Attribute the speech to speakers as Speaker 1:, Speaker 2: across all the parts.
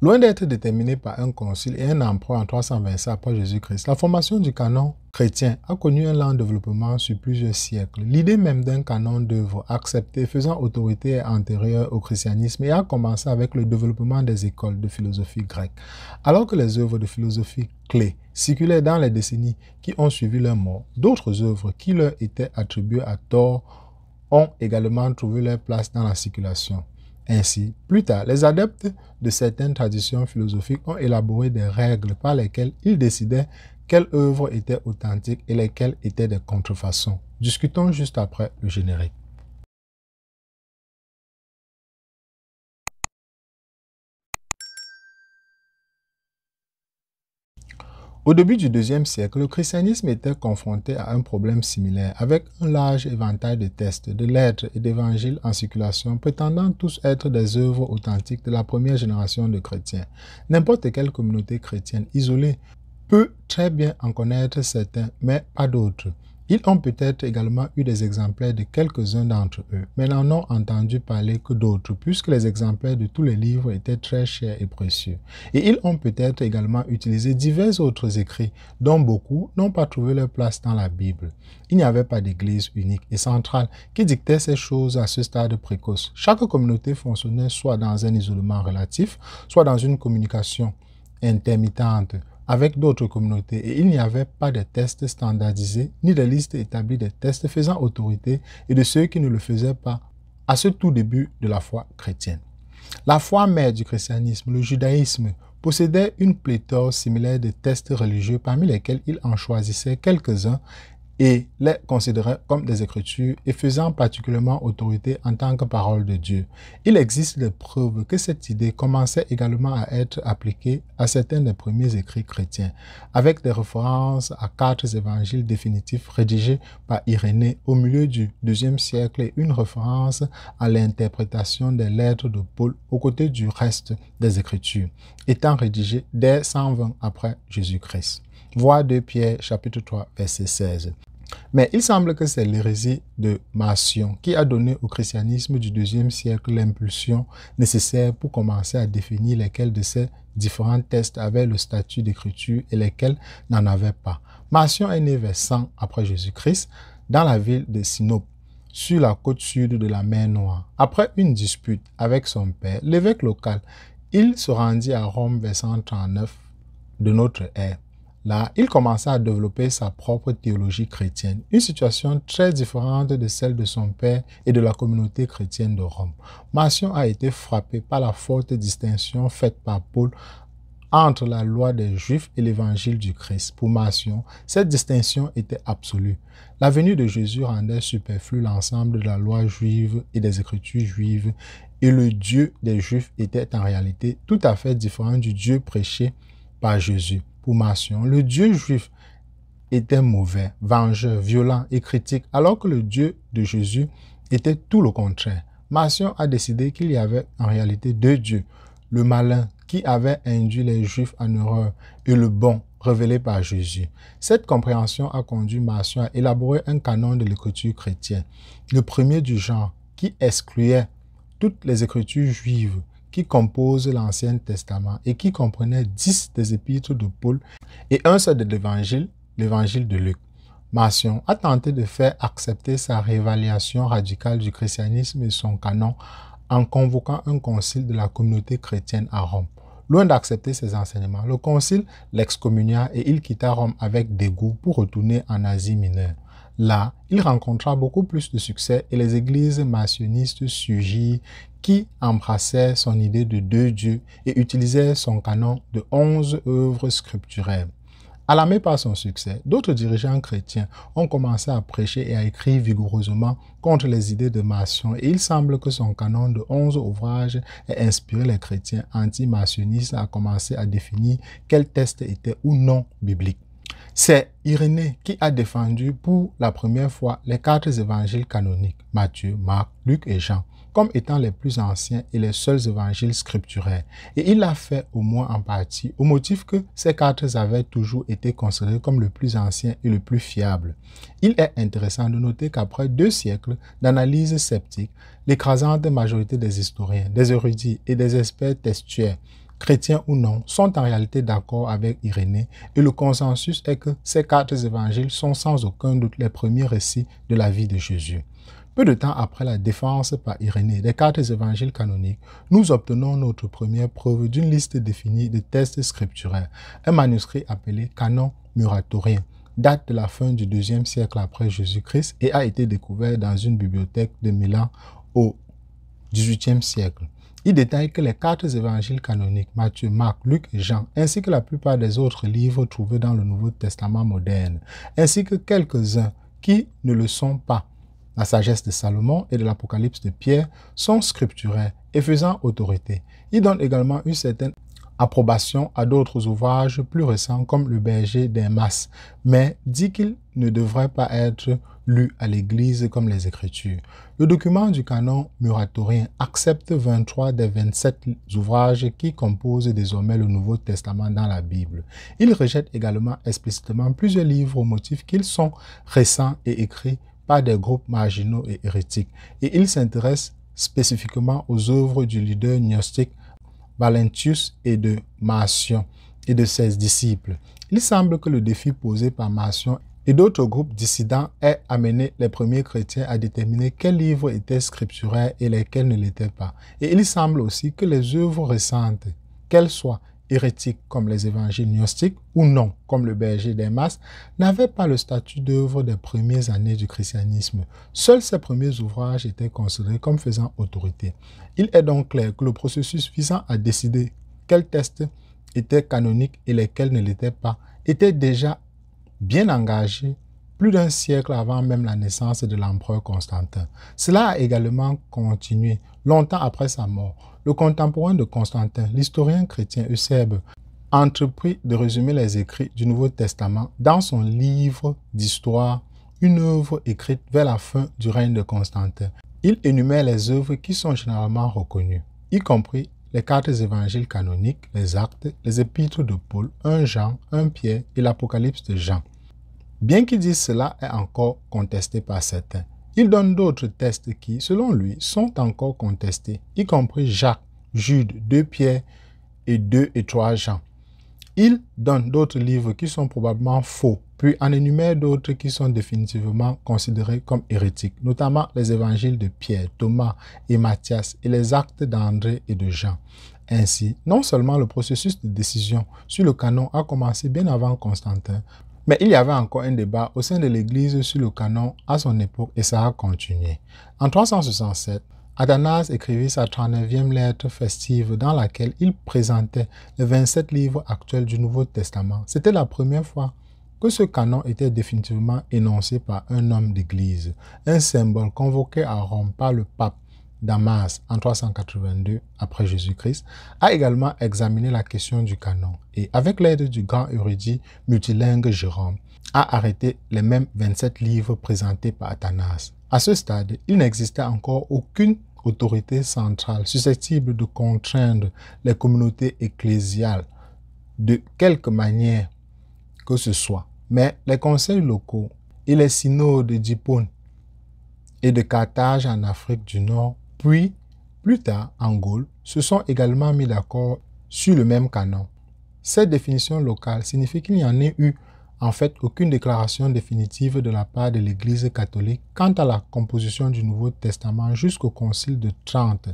Speaker 1: Loin d'être déterminée par un concile et un empereur en 327 après Jésus-Christ, la formation du canon chrétien a connu un lent développement sur plusieurs siècles. L'idée même d'un canon d'œuvres accepté faisant autorité est antérieure au christianisme et a commencé avec le développement des écoles de philosophie grecque. Alors que les œuvres de philosophie clés circulaient dans les décennies qui ont suivi leur mort, d'autres œuvres qui leur étaient attribuées à tort ont également trouvé leur place dans la circulation. Ainsi, plus tard, les adeptes de certaines traditions philosophiques ont élaboré des règles par lesquelles ils décidaient quelles œuvres étaient authentiques et lesquelles étaient des contrefaçons. Discutons juste après le générique. Au début du IIe siècle, le christianisme était confronté à un problème similaire, avec un large éventail de textes, de lettres et d'évangiles en circulation, prétendant tous être des œuvres authentiques de la première génération de chrétiens. N'importe quelle communauté chrétienne isolée peut très bien en connaître certains, mais pas d'autres. Ils ont peut-être également eu des exemplaires de quelques-uns d'entre eux, mais n'en ont entendu parler que d'autres, puisque les exemplaires de tous les livres étaient très chers et précieux. Et ils ont peut-être également utilisé divers autres écrits, dont beaucoup n'ont pas trouvé leur place dans la Bible. Il n'y avait pas d'église unique et centrale qui dictait ces choses à ce stade précoce. Chaque communauté fonctionnait soit dans un isolement relatif, soit dans une communication intermittente avec d'autres communautés, et il n'y avait pas de tests standardisés ni de liste établie des tests faisant autorité et de ceux qui ne le faisaient pas à ce tout début de la foi chrétienne. La foi mère du christianisme, le judaïsme, possédait une pléthore similaire de tests religieux parmi lesquels il en choisissait quelques-uns et les considérait comme des écritures et faisant particulièrement autorité en tant que parole de Dieu. Il existe des preuves que cette idée commençait également à être appliquée à certains des premiers écrits chrétiens, avec des références à 4 évangiles définitifs rédigés par Irénée au milieu du IIe siècle et une référence à l'interprétation des lettres de Paul aux côtés du reste des écritures, étant rédigées dès 120 après Jésus-Christ. Voir 2 Pierre chapitre 3 verset 16. Mais il semble que c'est l'hérésie de Marcion qui a donné au christianisme du IIe siècle l'impulsion nécessaire pour commencer à définir lesquels de ces différents textes avaient le statut d'écriture et lesquels n'en avaient pas. Marcion est né vers 100 après Jésus-Christ dans la ville de Sinope, sur la côte sud de la mer Noire. Après une dispute avec son père, l'évêque local, il se rendit à Rome vers 139 de notre ère. Là, il commença à développer sa propre théologie chrétienne, une situation très différente de celle de son père et de la communauté chrétienne de Rome. Marcion a été frappé par la forte distinction faite par Paul entre la loi des Juifs et l'évangile du Christ. Pour Marcion, cette distinction était absolue. La venue de Jésus rendait superflu l'ensemble de la loi juive et des écritures juives, et le Dieu des Juifs était en réalité tout à fait différent du Dieu prêché par Jésus. Pour Marcion, le Dieu juif était mauvais, vengeur, violent et critique, alors que le Dieu de Jésus était tout le contraire. Marcion a décidé qu'il y avait en réalité 2 dieux, le malin qui avait induit les Juifs en erreur et le bon révélé par Jésus. Cette compréhension a conduit Marcion à élaborer un canon de l'écriture chrétienne, le premier du genre, qui excluait toutes les écritures juives qui composent l'Ancien Testament et qui comprenait 10 des épîtres de Paul et un seul de l'Évangile, l'Évangile de Luc. Marcion a tenté de faire accepter sa réévaluation radicale du christianisme et son canon en convoquant un concile de la communauté chrétienne à Rome. Loin d'accepter ses enseignements, le concile l'excommunia et il quitta Rome avec dégoût pour retourner en Asie mineure. Là, il rencontra beaucoup plus de succès et les églises marcionistes surgirent qui embrassaient son idée de 2 dieux et utilisaient son canon de 11 œuvres scripturaires. Alarmés par son succès, d'autres dirigeants chrétiens ont commencé à prêcher et à écrire vigoureusement contre les idées de Marcion et il semble que son canon de 11 ouvrages ait inspiré les chrétiens anti-marcionistes à commencer à définir quels textes étaient ou non bibliques. C'est Irénée qui a défendu pour la première fois les 4 évangiles canoniques, Matthieu, Marc, Luc et Jean, comme étant les plus anciens et les seuls évangiles scripturaires. Et il l'a fait au moins en partie au motif que ces 4 avaient toujours été considérés comme le plus ancien et le plus fiable. Il est intéressant de noter qu'après 2 siècles d'analyse sceptique, l'écrasante majorité des historiens, des érudits et des experts textuels chrétiens ou non, sont en réalité d'accord avec Irénée et le consensus est que ces 4 évangiles sont sans aucun doute les premiers récits de la vie de Jésus. Peu de temps après la défense par Irénée des 4 évangiles canoniques, nous obtenons notre première preuve d'une liste définie de textes scripturaires, un manuscrit appelé Canon muratorien, date de la fin du IIe siècle après Jésus-Christ et a été découvert dans une bibliothèque de Milan au XVIIIe siècle. Il détaille que les 4 évangiles canoniques, Matthieu, Marc, Luc et Jean, ainsi que la plupart des autres livres trouvés dans le Nouveau Testament moderne, ainsi que quelques-uns qui ne le sont pas, la sagesse de Salomon et de l'Apocalypse de Pierre, sont scripturaires et faisant autorité. Il donne également une certaine approbation à d'autres ouvrages plus récents comme le berger d'Hermas, mais dit qu'il ne devrait pas être lu à l'Église comme les Écritures. Le document du canon muratorien accepte 23 des 27 ouvrages qui composent désormais le Nouveau Testament dans la Bible. Il rejette également explicitement plusieurs livres au motif qu'ils sont récents et écrits par des groupes marginaux et hérétiques, et il s'intéresse spécifiquement aux œuvres du leader gnostique Valentius et de Marcion et de ses disciples. Il semble que le défi posé par Marcion et d'autres groupes dissidents ait amené les premiers chrétiens à déterminer quels livres étaient scripturaires et lesquels ne l'étaient pas. Et il semble aussi que les œuvres récentes, qu'elles soient hérétiques comme les évangiles gnostiques ou non comme le berger d'Hermas, n'avaient pas le statut d'œuvre des premières années du christianisme. Seuls ces premiers ouvrages étaient considérés comme faisant autorité. Il est donc clair que le processus visant à décider quels textes étaient canoniques et lesquels ne l'étaient pas était déjà bien engagé plus d'un siècle avant même la naissance de l'empereur Constantin. Cela a également continué longtemps après sa mort. Le contemporain de Constantin, l'historien chrétien Eusèbe, entreprit de résumer les écrits du Nouveau Testament dans son livre d'histoire, une œuvre écrite vers la fin du règne de Constantin. Il énumère les œuvres qui sont généralement reconnues, y compris les 4 évangiles canoniques, les actes, les épîtres de Paul, 1 Jean, 1 Pierre et l'Apocalypse de Jean. Bien qu'il dise cela est encore contesté par certains. Il donne d'autres textes qui, selon lui, sont encore contestés, y compris Jacques, Jude, 2 Pierre et 2 et 3 Jean. Il donne d'autres livres qui sont probablement faux, puis en énumère d'autres qui sont définitivement considérés comme hérétiques, notamment les évangiles de Pierre, Thomas et Matthias et les actes d'André et de Jean. Ainsi, non seulement le processus de décision sur le canon a commencé bien avant Constantin, mais il y avait encore un débat au sein de l'Église sur le canon à son époque et ça a continué. En 367, Athanase écrivit sa 39e lettre festive dans laquelle il présentait les 27 livres actuels du Nouveau Testament. C'était la première fois que ce canon était définitivement énoncé par un homme d'Église, un symbole convoqué à Rome par le pape Damas en 382 après Jésus-Christ, a également examiné la question du canon et, avec l'aide du grand érudit multilingue Jérôme, a arrêté les mêmes 27 livres présentés par Athanase. À ce stade, il n'existait encore aucune autorité centrale susceptible de contraindre les communautés ecclésiales de quelque manière que ce soit. Mais les conseils locaux et les synodes d'Hippone et de Carthage en Afrique du Nord, puis plus tard en Gaule, se sont également mis d'accord sur le même canon. Cette définition locale signifie qu'il n'y en ait eu en fait aucune déclaration définitive de la part de l'Église catholique quant à la composition du Nouveau Testament jusqu'au Concile de Trente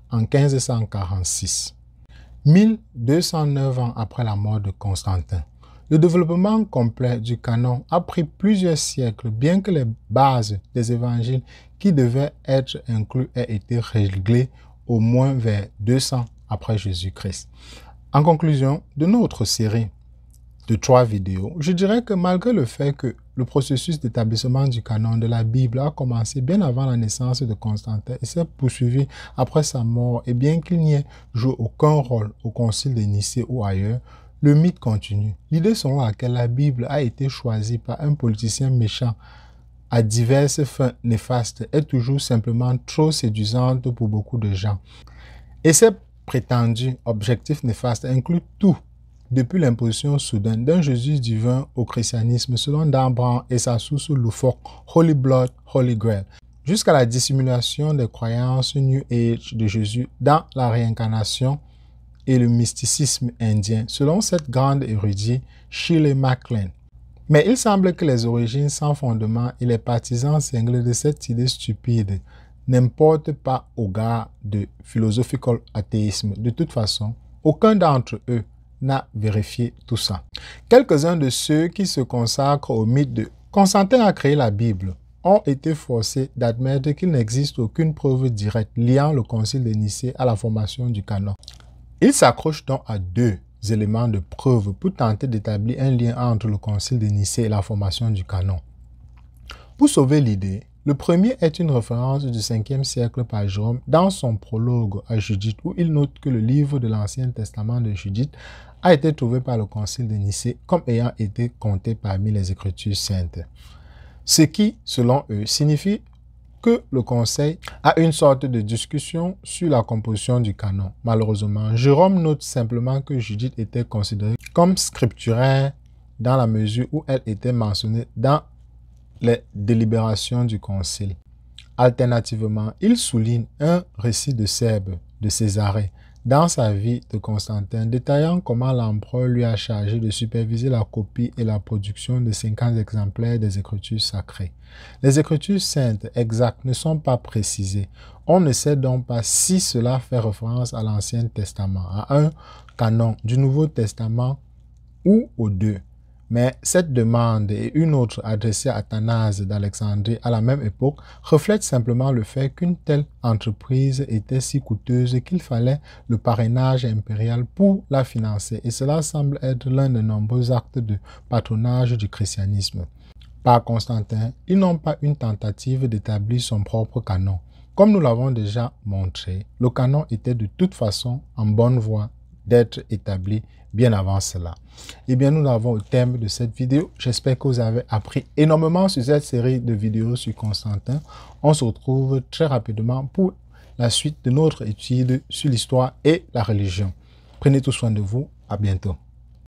Speaker 1: en 1546, 1209 ans après la mort de Constantin. Le développement complet du canon a pris plusieurs siècles, bien que les bases des évangiles qui devaient être inclus aient été réglées au moins vers 200 après Jésus-Christ. En conclusion de notre série de 3 vidéos, je dirais que malgré le fait que le processus d'établissement du canon de la Bible a commencé bien avant la naissance de Constantin et s'est poursuivi après sa mort, et bien qu'il n'y ait joué aucun rôle au concile de Nicée ou ailleurs, le mythe continue. L'idée selon laquelle la Bible a été choisie par un politicien méchant à diverses fins néfastes est toujours simplement trop séduisante pour beaucoup de gens. Et ces prétendus objectifs néfastes incluent tout, depuis l'imposition soudaine d'un Jésus divin au christianisme selon Dan Brown et sa source loufoque Holy Blood, Holy Grail, jusqu'à la dissimulation des croyances New Age de Jésus dans la réincarnation et le mysticisme indien, selon cette grande érudite Shirley MacLaine. Mais il semble que les origines sans fondement et les partisans cinglés de cette idée stupide n'importent pas au gars de philosophical athéisme. De toute façon, aucun d'entre eux n'a vérifié tout ça. Quelques-uns de ceux qui se consacrent au mythe de Constantin a créé la Bible ont été forcés d'admettre qu'il n'existe aucune preuve directe liant le concile de Nicée à la formation du canon. Ils s'accrochent donc à deux éléments de preuve pour tenter d'établir un lien entre le concile de Nicée et la formation du canon. Pour sauver l'idée, le premier est une référence du 5e siècle par Jérôme dans son prologue à Judith, où il note que le livre de l'Ancien Testament de Judith a été trouvé par le concile de Nicée comme ayant été compté parmi les Écritures saintes. Ce qui, selon eux, signifie que le Conseil a une sorte de discussion sur la composition du canon. Malheureusement, Jérôme note simplement que Judith était considérée comme scripturaire dans la mesure où elle était mentionnée dans les délibérations du Concile. Alternativement, il souligne un récit de Serbe, de Césarée, dans sa vie de Constantin, détaillant comment l'empereur lui a chargé de superviser la copie et la production de 50 exemplaires des Écritures sacrées. Les Écritures saintes exactes ne sont pas précisées. On ne sait donc pas si cela fait référence à l'Ancien Testament, à un canon du Nouveau Testament ou aux deux. Mais cette demande et une autre adressée à Athanase d'Alexandrie à la même époque reflètent simplement le fait qu'une telle entreprise était si coûteuse qu'il fallait le parrainage impérial pour la financer, et cela semble être l'un des nombreux actes de patronage du christianisme. Par Constantin, ils n'ont pas une tentative d'établir son propre canon. Comme nous l'avons déjà montré, le canon était de toute façon en bonne voie d'être établi bien avant cela. Eh bien, nous avons au terme de cette vidéo. J'espère que vous avez appris énormément sur cette série de vidéos sur Constantin. On se retrouve très rapidement pour la suite de notre étude sur l'histoire et la religion. Prenez tout soin de vous. À bientôt.